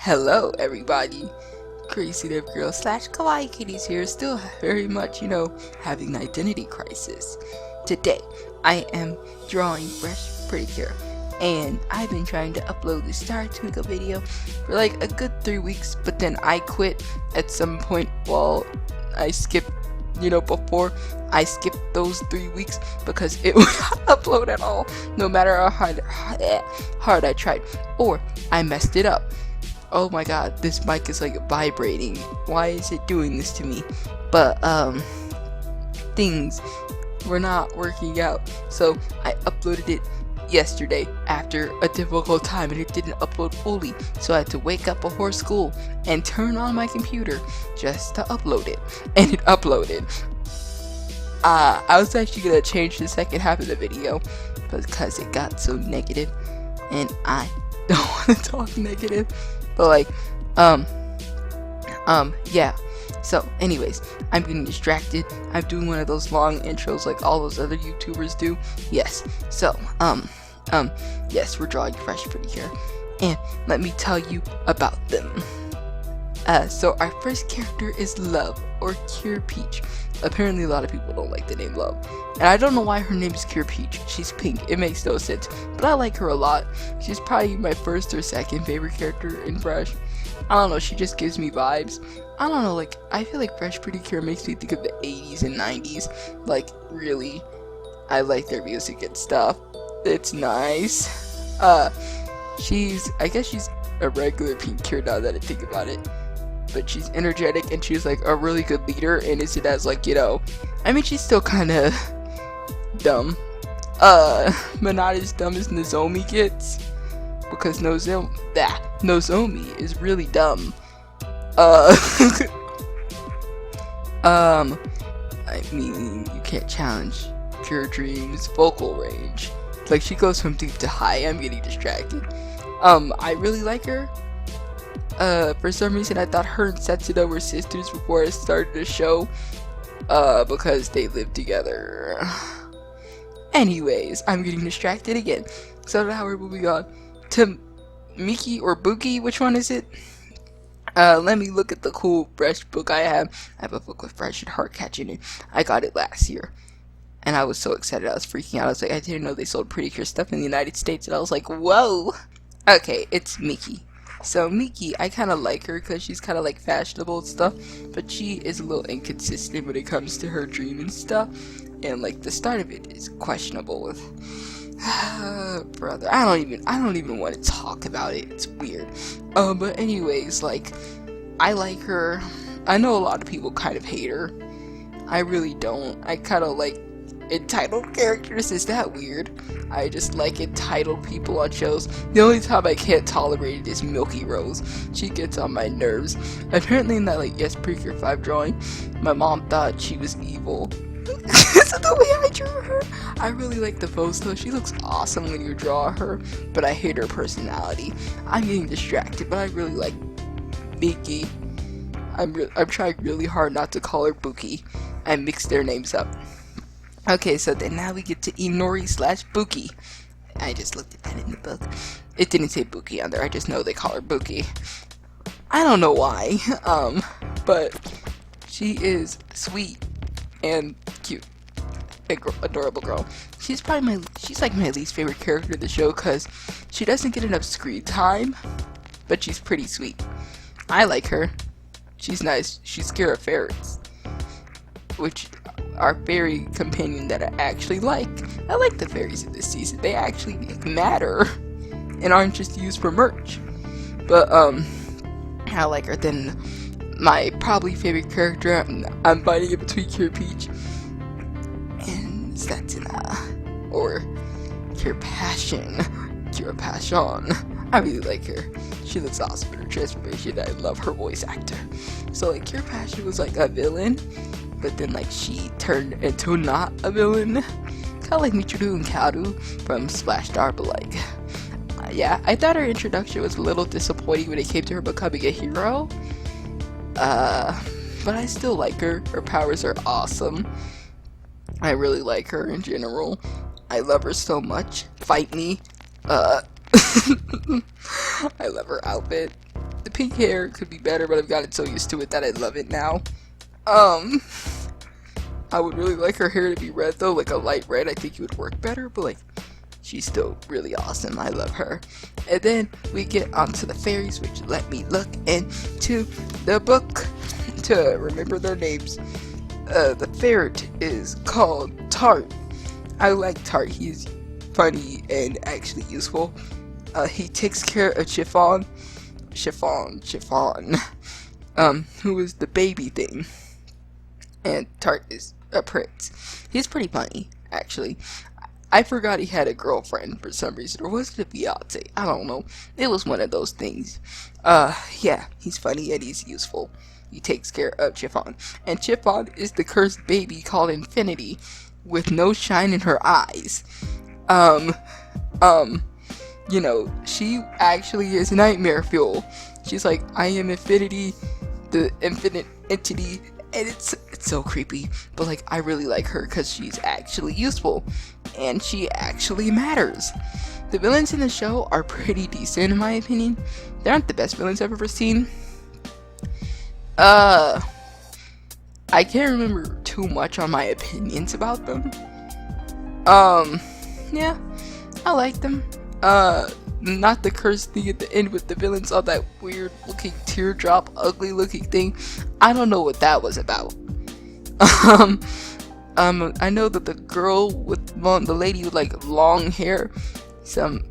Hello everybody, Crazy Dev Girl slash Kawaii Kitties here, still very much, having an identity crisis. Today, I am drawing Fresh Precure, and I've been trying to upload the Star Twinkle video for like a good 3 weeks, but then I quit at some point while I skipped, before I skipped those 3 weeks because it would not upload at all, no matter how hard I tried, or I messed it up. Oh my god, this mic is like vibrating. Why is it doing this to me? But things were not working out. So I uploaded it yesterday after a difficult time, and it didn't upload fully. So I had to wake up before school and turn on my computer just to upload it. And it uploaded. I was actually gonna change the second half of the video because it got so negative, and I don't want to talk negative. But yeah. So anyways, I'm getting distracted. I'm doing one of those long intros like all those other YouTubers do. Yes. So, yes, we're drawing Fresh Precure, and let me tell you about them. So our first character is Love, or Cure Peach. Apparently a lot of people don't like the name Love, and I don't know why her name is Cure Peach. She's pink, it makes no sense, but I like her a lot. She's probably my first or second favorite character in Fresh. I don't know, she just gives me vibes. I don't know, I feel like Fresh Precure makes me think of the 80s and 90s. Really, I like their music and stuff. It's nice. I guess she's a regular pink cure now that I think about it. But she's energetic, and she's like a really good leader, and is it as I mean, she's still kind of dumb, but not as dumb as Nozomi gets, because Nozomi is really dumb. I mean, you can't challenge Pure Dream's vocal range. She goes from deep to high. I'm getting distracted. I really like her. For some reason I thought her and Setsuda were sisters before I started the show, because they lived together. Anyways, I'm getting distracted again. So now we're moving on to Miki or Buki. Which one is it? Let me look at the cool Fresh book I have. I have a book with Fresh and Heart Catching it. I got it last year, and I was so excited. I was freaking out. I was like, I didn't know they sold Precure stuff in the United States, and I was like, whoa. Okay, it's Miki. So Miki, I kind of like her because she's kind of fashionable and stuff, but she is a little inconsistent when it comes to her dream and stuff, and the start of it is questionable with brother. I don't even want to talk about it. It's weird. But anyways, I like her. I know a lot of people kind of hate her. I really don't. I kind of like entitled characters. Is that weird? I just like entitled people on shows. The only time I can't tolerate it is Milky Rose. She gets on my nerves. Apparently in that Yes Precure 5 drawing, my mom thought she was evil. Is that the way I drew her? I really like the pose though. She looks awesome when you draw her, but I hate her personality. I'm getting distracted, but I really like Miki. I'm trying really hard not to call her Buki. I mixed their names up. Okay, so then now we get to Inori slash Buki. I just looked at that in the book. It didn't say Buki on there. I just know they call her Buki. I don't know why, but she is sweet and cute. Adorable girl. She's like my least favorite character in the show because she doesn't get enough screen time, but she's pretty sweet. I like her. She's nice. She's scared of ferrets, which are fairy companion that I actually like. I like the fairies in this season. They actually matter and aren't just used for merch. But I like her. Then my probably favorite character, I'm fighting it between Cure Peach and Setsuna, or Cure Passion. I really like her. She looks awesome in her transformation. I love her voice actor. So Cure Passion was a villain, but then she turned into not a villain, kind of like Michiru and Kaoru from Splash Star, but yeah, I thought her introduction was a little disappointing when it came to her becoming a hero, but I still like her. Her powers are awesome. I really like her in general. I love her so much. Fight me. I love her outfit. The pink hair could be better, but I've gotten so used to it that I love it now. I would really like her hair to be red though, like a light red. I think it would work better, but like, she's still really awesome. I love her. And then we get onto the fairies, which let me look into the book to remember their names. The ferret is called Tart. I like Tart. He's funny and actually useful. He takes care of Chiffon, who is the baby thing. And Tart is a prince. He's pretty funny, actually. I forgot he had a girlfriend for some reason, or was it a Beyonce? I don't know. It was one of those things. Yeah, he's funny and he's useful. He takes care of Chiffon. And Chiffon is the cursed baby called Infinity, with no shine in her eyes. You know, she actually is nightmare fuel. She's like, I am Infinity, the infinite entity, and it's so creepy. But like, I really like her because she's actually useful, and she actually matters. The villains in the show are pretty decent in my opinion. They aren't the best villains I've ever seen. I can't remember too much on my opinions about them. Yeah, I like them. Not the cursed thing at the end with the villains, all that weird looking teardrop, ugly looking thing. I don't know what that was about. I know that the girl with the lady with like long hair, some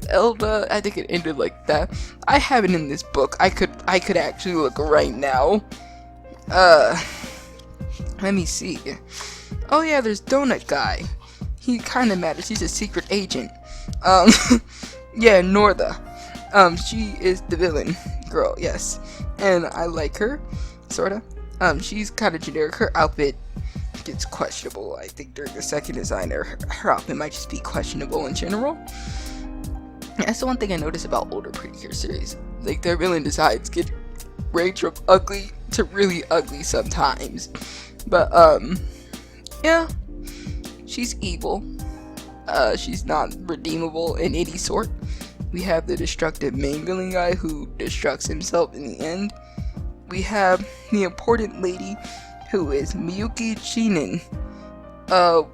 Elda, I think it ended like that. I have it in this book. I could actually look right now. Let me see. Oh yeah, there's Donut Guy. He kind of matters. He's a secret agent. Yeah, Northa. She is the villain girl, yes. And I like her, sorta. She's kind of generic. Her outfit gets questionable, I think, during the second design. Her outfit might just be questionable in general. That's the one thing I notice about older Precure series. Like, their villain designs get range from ugly to really ugly sometimes. But, yeah. She's evil. She's not redeemable in any sort. We have the destructive main villain guy who destructs himself in the end. We have the important lady who is Miyuki Chinen.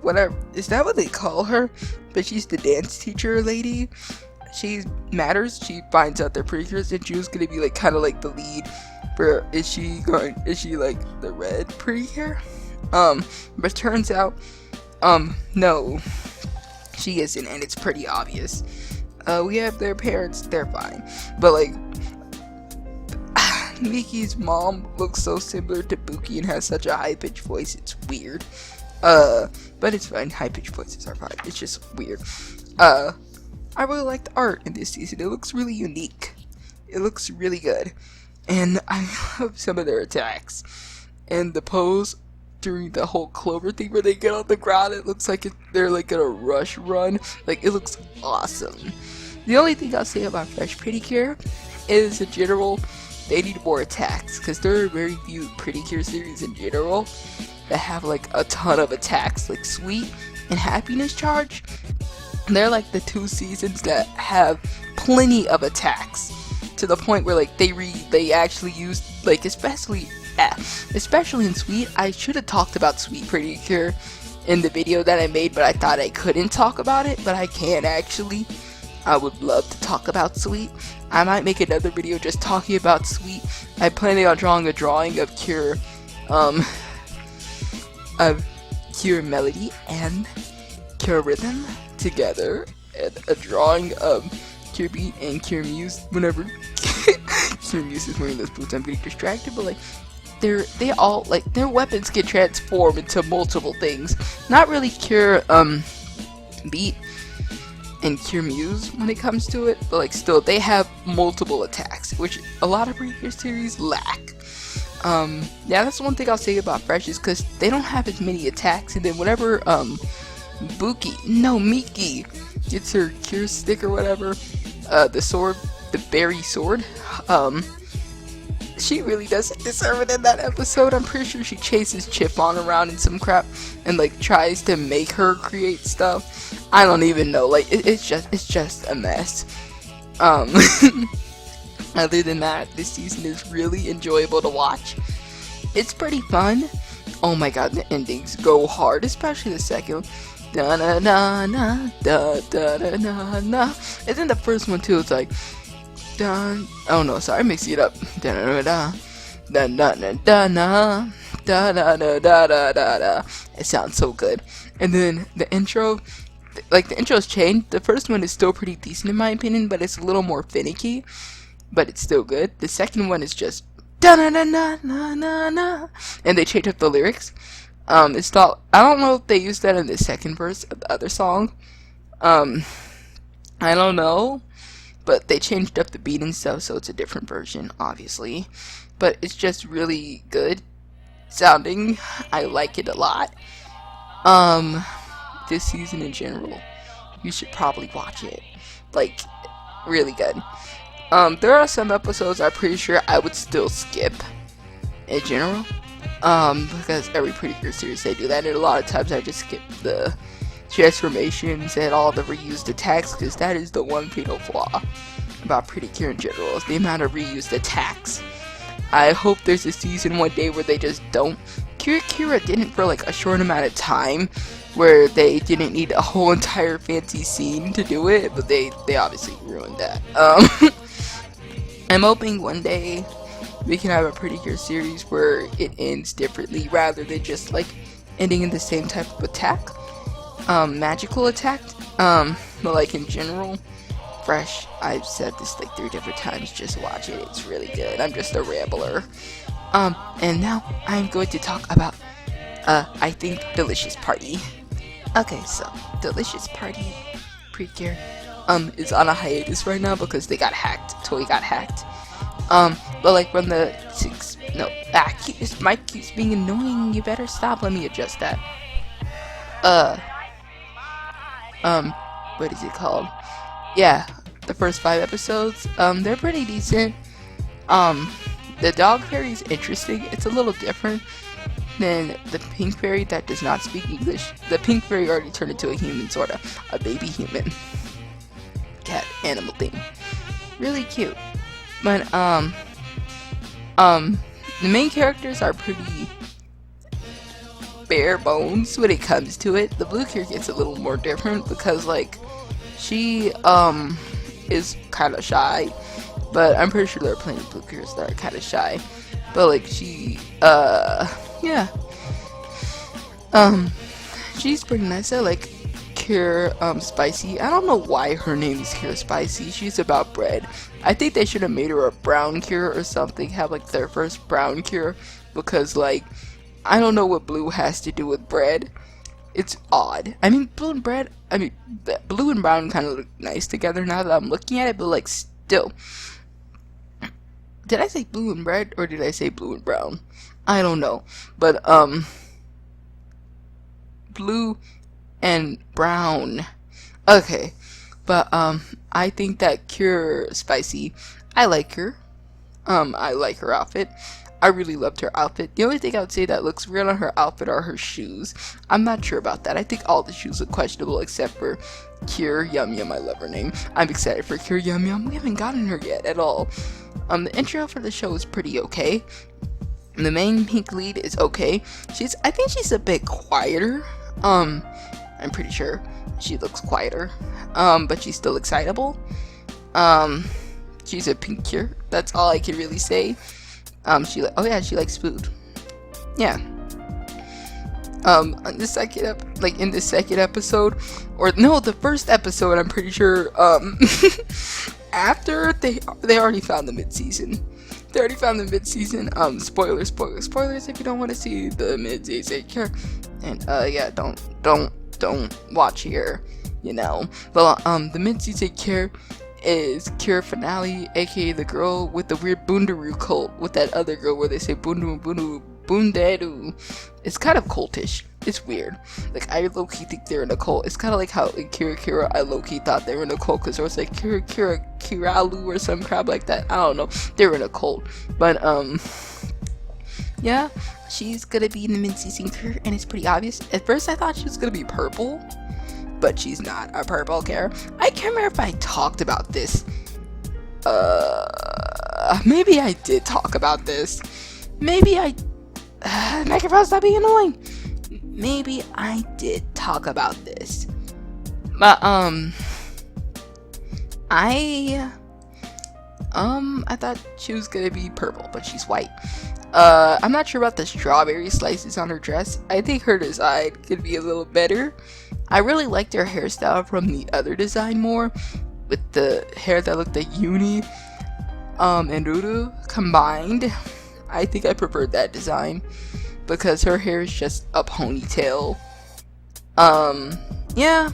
Whatever. Is that what they call her? But she's the dance teacher lady. She matters. She finds out they're Precures, and she was gonna be like kind of like the lead. For is she like the red Precure? But turns out, no, she isn't, and it's pretty obvious. We have their parents, they're fine. But like, Miki's mom looks so similar to Buki and has such a high-pitched voice, it's weird. But it's fine, high-pitched voices are fine, it's just weird. I really like the art in this season. It looks really unique. It looks really good. And I love some of their attacks. And the pose during the whole Clover thing where they get on the ground, it looks like they're like gonna rush run. Like, it looks awesome. The only thing I'll say about Fresh Precure is in general, they need more attacks. Because there are very few Precure series in general that have like a ton of attacks. Like Sweet and Happiness Charge. They're like the two seasons that have plenty of attacks to the point where like they actually use, like, especially in Sweet. I should have talked about Sweet Precure in the video that I made, but I thought I couldn't talk about it, but I can actually. I would love to talk about Sweet. I might make another video just talking about Sweet. I plan on drawing a drawing of Cure Melody and Cure Rhythm together, and a drawing of Cure Beat and Cure Muse whenever Cure Muse is wearing those boots. I'm getting distracted, but like, they all, like, their weapons can transform into multiple things. Not really Cure Beat and Cure Muse when it comes to it, but like, still, they have multiple attacks, which a lot of Precure series lack. Yeah, that's one thing I'll say about Fresh, is because they don't have as many attacks, and then whenever Miki gets her Cure stick or whatever, the sword, the berry sword, she really doesn't deserve it in that episode. I'm pretty sure she chases Chiffon around in some crap and like tries to make her create stuff. I don't even know, like, it's just a mess. Other than that, this season is really enjoyable to watch. It's pretty fun. Oh my god, the endings go hard, especially the second. Da na na na da da da na na. And then the first one too. It's like dun. Oh no, sorry, I'm mixing it up. Da da da da da da da da da da da da da da. It sounds so good. And then the intro, like the intro's changed. The first one is still pretty decent in my opinion, but it's a little more finicky. But it's still good. The second one is just da na na na na na na, and they changed up the lyrics. It's not. I don't know if they used that in the second verse of the other song. I don't know, but they changed up the beat and stuff, so it's a different version, obviously. But it's just really good sounding. I like it a lot. This season in general, you should probably watch it. Like, really good. There are some episodes I'm pretty sure I would still skip in general. Because every Precure series they do that, and a lot of times I just skip the transformations and all the reused attacks, because that is the one fatal flaw about Precure in general, is the amount of reused attacks. I hope there's a season one day where they just don't. Precure didn't for like a short amount of time, where they didn't need a whole entire fancy scene to do it, but they obviously ruined that. I'm hoping one day we can have a Precure series where it ends differently rather than just like ending in the same type of attack, magical attack, but like in general, fresh. I've said this like 3 different times, just watch it, it's really good. I'm just a rambler. And now I'm going to talk about, I think, Delicious Party. Okay, so, Delicious Party, Precure, is on a hiatus right now because they got hacked, totally got hacked. But like when the this mic keeps being annoying, you better stop, let me adjust that. What is it called? Yeah, the first 5 episodes, they're pretty decent. The dog fairy is interesting. It's a little different than the pink fairy that does not speak English. The pink fairy already turned into a human, sorta. A baby human. Cat animal thing. Really cute. But, the main characters are pretty bare bones when it comes to it. The blue character gets a little more different because, like, she, is kind of shy. But I'm pretty sure there are plenty of blue characters that are kind of shy. But, like, she, yeah. She's pretty nice. I like Cure, Spicy. I don't know why her name is Cure Spicy. She's about bread. I think they should have made her a brown Cure or something. Have, like, their first brown Cure. Because, like, I don't know what blue has to do with bread. It's odd. I mean, blue and bread, blue and brown kind of look nice together now that I'm looking at it. But, like, still. Did I say blue and red, or did I say blue and brown? I don't know. But, blue and brown. Okay. But, I think that Cure Spicy, I like her. I like her outfit. I really loved her outfit. The only thing I would say that looks weird on her outfit are her shoes. I'm not sure about that. I think all the shoes look questionable except for Cure Yum Yum. I love her name. I'm excited for Cure Yum Yum. We haven't gotten her yet at all. The intro for the show is pretty okay. The main pink lead is okay. I think she's a bit quieter. I'm pretty sure she looks quieter. But she's still excitable. She's a pink Cure. That's all I can really say. She likes food. Yeah. In the second episode, or no, the first episode, I'm pretty sure, after they already found the mid-season. They already found the mid-season. Spoilers if you don't want to see the mid-season. And yeah, don't watch here, you know. But the mid-season Cure is Cure Finale, aka the girl with the weird Boondaroo cult with that other girl where they say Boondaroo. It's kind of cultish. It's weird. Like, I low-key think they're in a cult. It's kind of like how in Kira, I low-key thought they were in a cult because there was like Kiralu or some crap like that. I don't know. They were in a cult. But, yeah, she's gonna be in the mid-season Cure, and it's pretty obvious. At first, I thought she was gonna be purple, but she's not a purple Cure. I can't remember if I talked about this. maybe I did talk about this. Maybe I microphone, stop being annoying. Maybe I did talk about this, but I thought she was gonna be purple, but she's white. I'm not sure about the strawberry slices on her dress. I think her design could be a little better. I really liked her hairstyle from the other design more, with the hair that looked like Uni and Ruru combined. I think I preferred that design because her hair is just a ponytail. Yeah.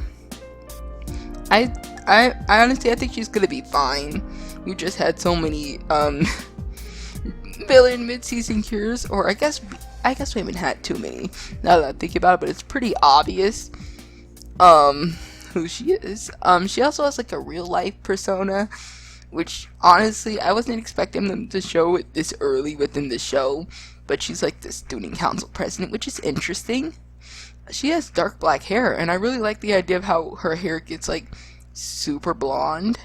I honestly, I think she's gonna be fine. We just had so many villain mid-season cures, or I guess we haven't had too many now that I think about it, but it's pretty obvious who she is. She also has like a real life persona, which honestly I wasn't expecting them to show it this early within the show, but she's like the student council president, which is interesting. She has dark black hair, and I really like the idea of how her hair gets like super blonde,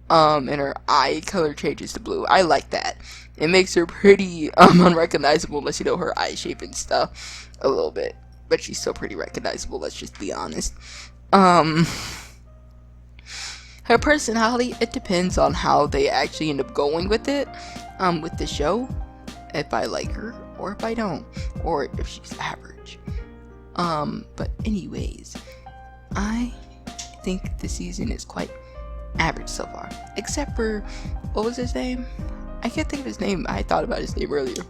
and her eye color changes to blue. I like that. It makes her pretty unrecognizable unless you know her eye shape and stuff a little bit, but she's still pretty recognizable, let's just be honest. Her personality, it depends on how they actually end up going with it, with the show, if I like her or if I don't, or if she's average. But anyways, I think the season is quite average so far, except for, what was his name? I can't think of his name. I thought about his name earlier,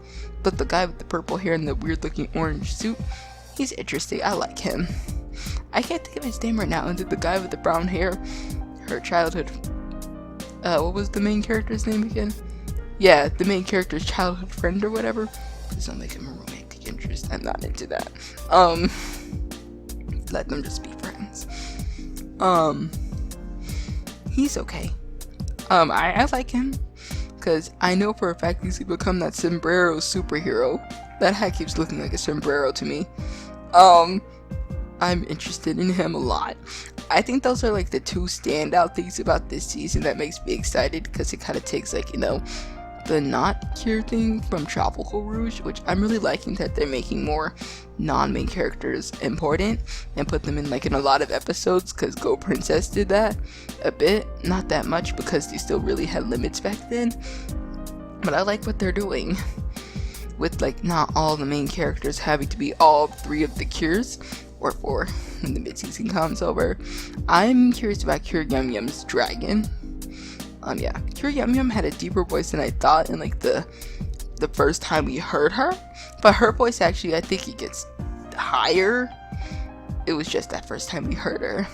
but the guy with the purple hair and the weird looking orange suit, he's interesting. I like him. I can't think of his name right now. And the guy with the brown hair, her childhood, what was the main character's name again? Yeah, the main character's childhood friend or whatever. Please don't make him a romantic interest. I'm not into that. Let them just be friends. He's okay. I like him because I know for a fact he's gonna become that sombrero superhero. That hat keeps looking like a sombrero to me. I'm interested in him a lot. I think those are like the two standout things about this season that makes me excited, because it kind of takes like, you know, the not cure thing from Tropical Rouge, which I'm really liking that they're making more non-main characters important and put them in like in a lot of episodes, because Go Princess did that a bit, not that much because they still really had limits back then, but I like what they're doing with like not all the main characters having to be all three of the cures, or four when the mid-season comes over. I'm curious about Cure Yum Yum's dragon. Yeah, Cure Yum Yum had a deeper voice than I thought in like the first time we heard her, but her voice actually, I think it gets higher. It was just that first time we heard her.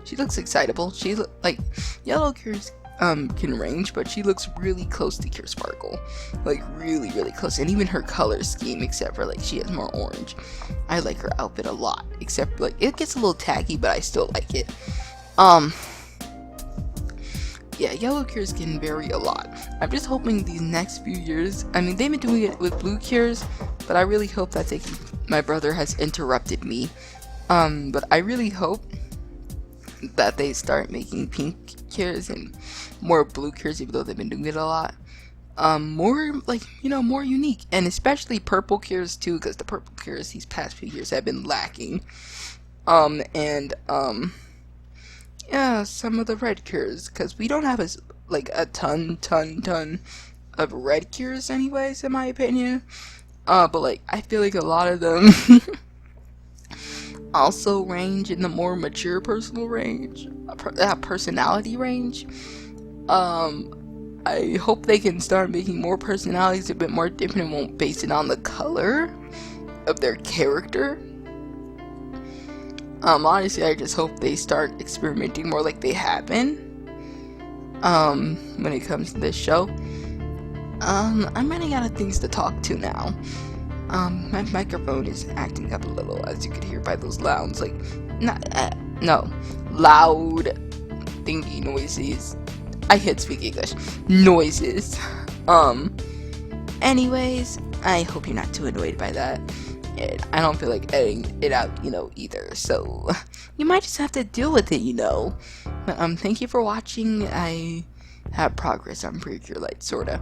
She looks excitable. She like Yellow Cure's can range, but she looks really close to Cure Sparkle, like really close. And even her color scheme, except for like she has more orange. I like her outfit a lot, except like it gets a little tacky, but I still like it. Yeah, Yellow Cures can vary a lot. I'm just hoping these next few years, I mean, they've been doing it with Blue Cures, but I really hope that they can, my brother has interrupted me, but I really hope that they start making Pink Cures and more Blue Cures, even though they've been doing it a lot. More, like, you know, more unique, and especially Purple Cures too, because the Purple Cures these past few years have been lacking. Yeah, some of the red cures, because we don't have a ton of red cures anyways, in my opinion. But like, I feel like a lot of them also range in the more mature personal range, personality range. I hope they can start making more personalities a bit more different and won't base it on the color of their character. Honestly, I just hope they start experimenting more like they have been, when it comes to this show. I'm running out of things to talk to now. My microphone is acting up a little, as you could hear by those loud thingy noises. I can't speak English. Noises. Anyways, I hope you're not too annoyed by that. And I don't feel like editing it out, you know, either. So you might just have to deal with it, you know. But, thank you for watching. I have progress on Precure Light, sorta.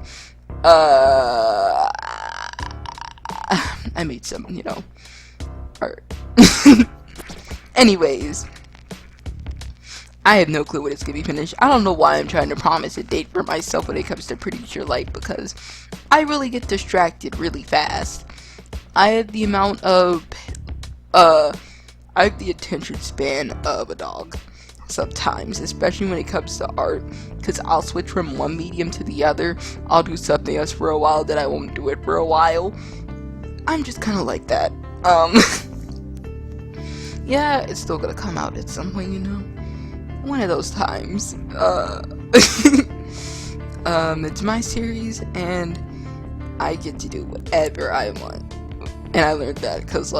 I made some, art. Anyways, I have no clue when it's gonna be finished. I don't know why I'm trying to promise a date for myself when it comes to Precure Light, because I really get distracted really fast. I have the amount of, I have the attention span of a dog sometimes, especially when it comes to art, because I'll switch from one medium to the other. I'll do something else for a while, then I won't do it for a while. I'm just kind of like that. Yeah, it's still gonna come out at some point, one of those times. It's my series, and I get to do whatever I want. And I learned that because,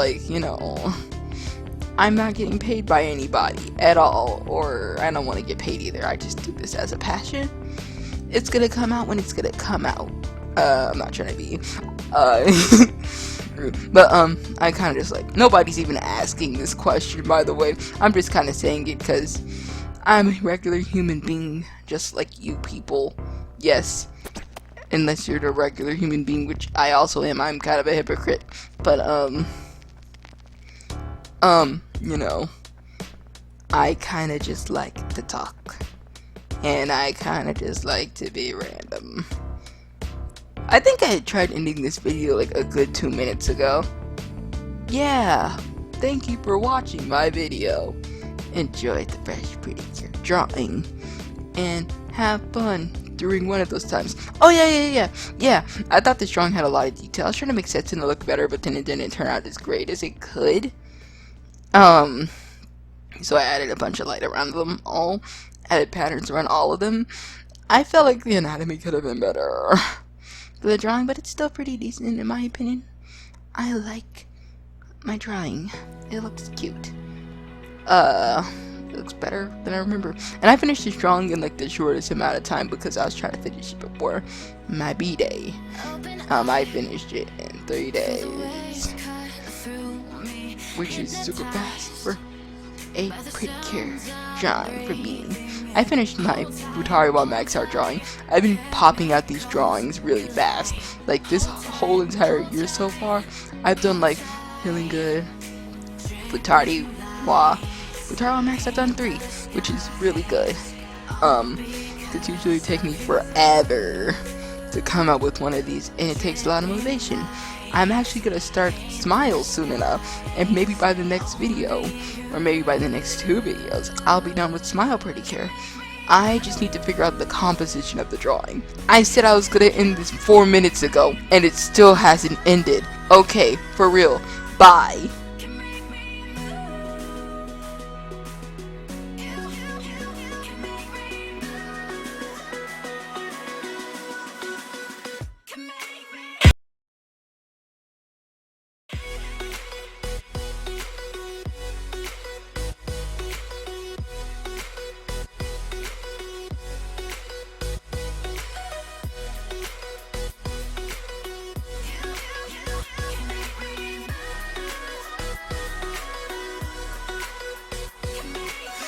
I'm not getting paid by anybody at all, or I don't want to get paid either. I just do this as a passion. It's gonna come out when it's gonna come out. I'm not trying to be, but, I kind of just nobody's even asking this question, by the way. I'm just kind of saying it because I'm a regular human being, just like you people. Yes, unless you're the regular human being, which I also am. I'm kind of a hypocrite, but, I kind of just like to talk, and I kind of just like to be random. I think I had tried ending this video a good 2 minutes ago. Yeah, thank you for watching my video. Enjoy the fresh Precure drawing, and have fun during one of those times. Oh yeah, I thought this drawing had a lot of detail. I was trying to make sense and look better, but then it didn't turn out as great as it could. So I added a bunch of light around them all, added patterns around all of them. I felt like the anatomy could have been better for the drawing, but it's still pretty decent in my opinion. I like my drawing. It looks cute. It looks better than I remember. And I finished this drawing in the shortest amount of time because I was trying to finish it before my B-day. I finished it in 3 days, which is super fast for a Precure drawing for me. I finished my Futari while Max Art drawing. I've been popping out these drawings really fast. This whole entire year so far, I've done Feeling Good, Futari while Max, I've done 3, which is really good. It's usually take me forever to come up with one of these, and it takes a lot of motivation. I'm actually gonna start Smile soon enough, and maybe by the next video, or maybe by the next 2 videos, I'll be done with Smile Precure. I just need to figure out the composition of the drawing. I said I was gonna end this 4 minutes ago, and it still hasn't ended. Okay, for real. Bye.